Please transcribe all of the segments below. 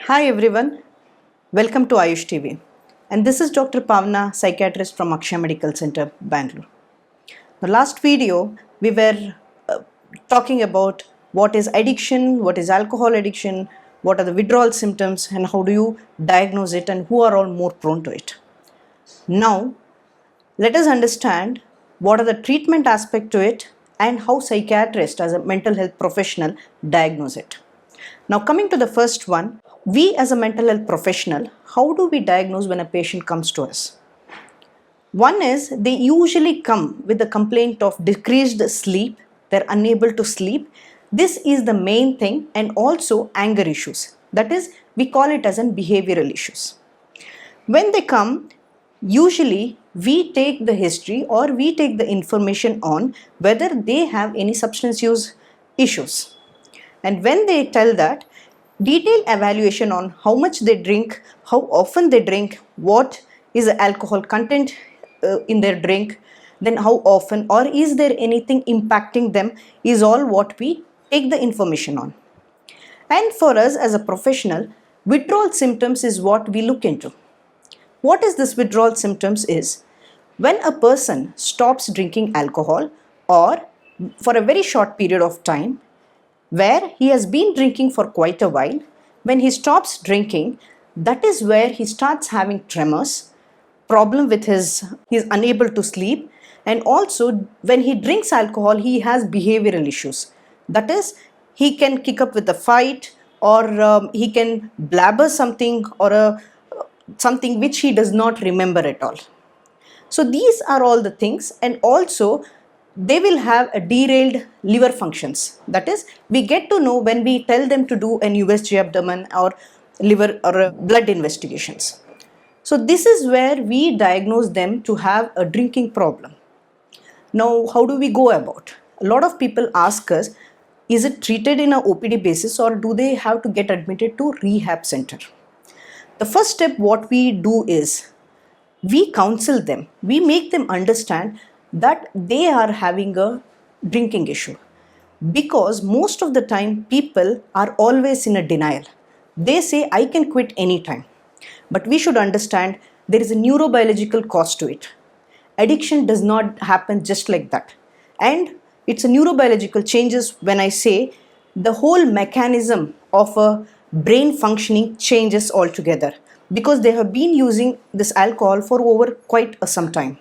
Hi everyone, welcome to Ayush TV. And this is Dr. Pavna, psychiatrist from Akshay Medical Center, Bangalore. The last video we were talking about what is addiction, what is alcohol addiction, what are the withdrawal symptoms, and how do you diagnose it, and who are all more prone to it. Now, let us understand what are the treatment aspect to it and how psychiatrists as a mental health professional diagnose it. Now, coming to the first one, we as a mental health professional, how do we diagnose when a patient comes to us? One is they usually come with the complaint of decreased sleep, they're unable to sleep. This is the main thing, and also anger issues. That is, we call it as an behavioral issues. When they come, usually we take the history or we take the information on whether they have any substance use issues. And when they tell that, detailed evaluation on how much they drink, how often they drink, what is the alcohol content in their drink, then how often, or is there anything impacting them, is all what we take the information on. And for us as a professional, withdrawal symptoms is what we look into. What is this withdrawal symptoms is when a person stops drinking alcohol or for a very short period of time, where he has been drinking for quite a while. When he stops drinking, that is where he starts having tremors, problem with he's unable to sleep, and also when he drinks alcohol, he has behavioral issues. That is, he can kick up with a fight, or he can blabber something, or something which he does not remember at all. So these are all the things, and also they will have a derailed liver functions. That is, we get to know when we tell them to do an USG abdomen or liver or blood investigations. So this is where we diagnose them to have a drinking problem. Now, how do we go about? A lot of people ask us, is it treated in a OPD basis or do they have to get admitted to rehab center? The first step what we do is, we counsel them, we make them understand that they are having a drinking issue, because most of the time people are always in a denial. They say I can quit anytime, but we should understand there is a neurobiological cost to it. Addiction does not happen just like that, and it's a neurobiological changes. When I say, the whole mechanism of a brain functioning changes altogether, because they have been using this alcohol for over quite some time.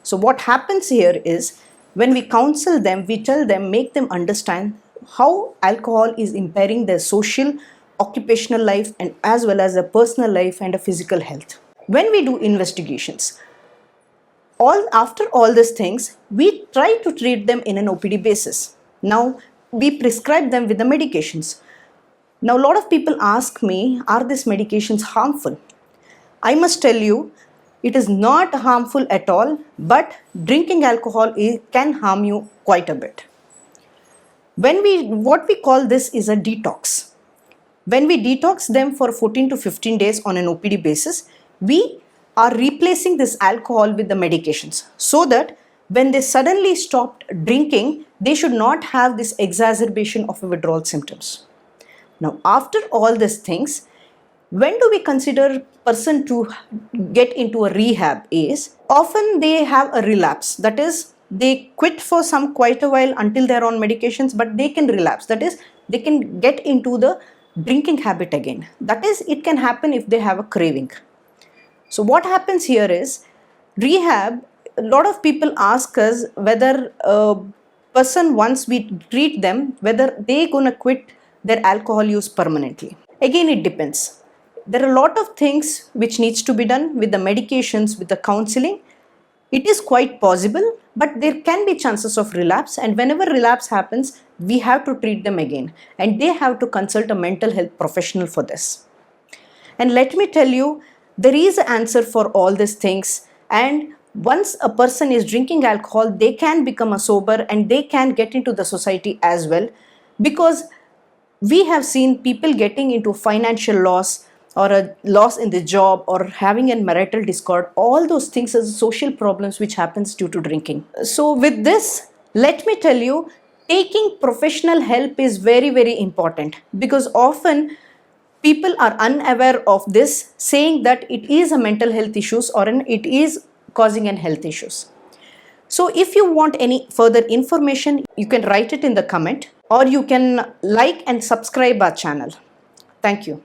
So what happens here is, when we counsel them, we tell them, make them understand how alcohol is impairing their social, occupational life, and as well as their personal life and a physical health. When we do investigations, after all these things, we try to treat them in an OPD basis. Now, we prescribe them with the medications. Now, a lot of people ask me, are these medications harmful? I must tell you, it is not harmful at all, but drinking alcohol can harm you quite a bit. What we call this is a detox. When we detox them for 14 to 15 days on an OPD basis, we are replacing this alcohol with the medications, so that when they suddenly stop drinking, they should not have this exacerbation of withdrawal symptoms. Now, after all these things, when do we consider person to get into a rehab is, often they have a relapse. That is, they quit for quite a while until they're on medications, but they can relapse. That is, they can get into the drinking habit again. That is, it can happen if they have a craving. So what happens here is, rehab, a lot of people ask us whether a person, once we treat them, whether they're going to quit their alcohol use permanently. Again, it depends. There are a lot of things which needs to be done with the medications, with the counseling. It is quite possible, but there can be chances of relapse, and whenever relapse happens, we have to treat them again, and they have to consult a mental health professional for this. And let me tell you, there is an answer for all these things, and once a person is drinking alcohol, they can become a sober and they can get into the society as well, because we have seen people getting into financial loss, or a loss in the job, or having a marital discord. All those things are social problems which happens due to drinking. So with this, let me tell you, taking professional help is very, very important, because often people are unaware of this, saying that it is a mental health issues or it is causing an health issues. So if you want any further information, you can write it in the comment or you can like and subscribe our channel. Thank you.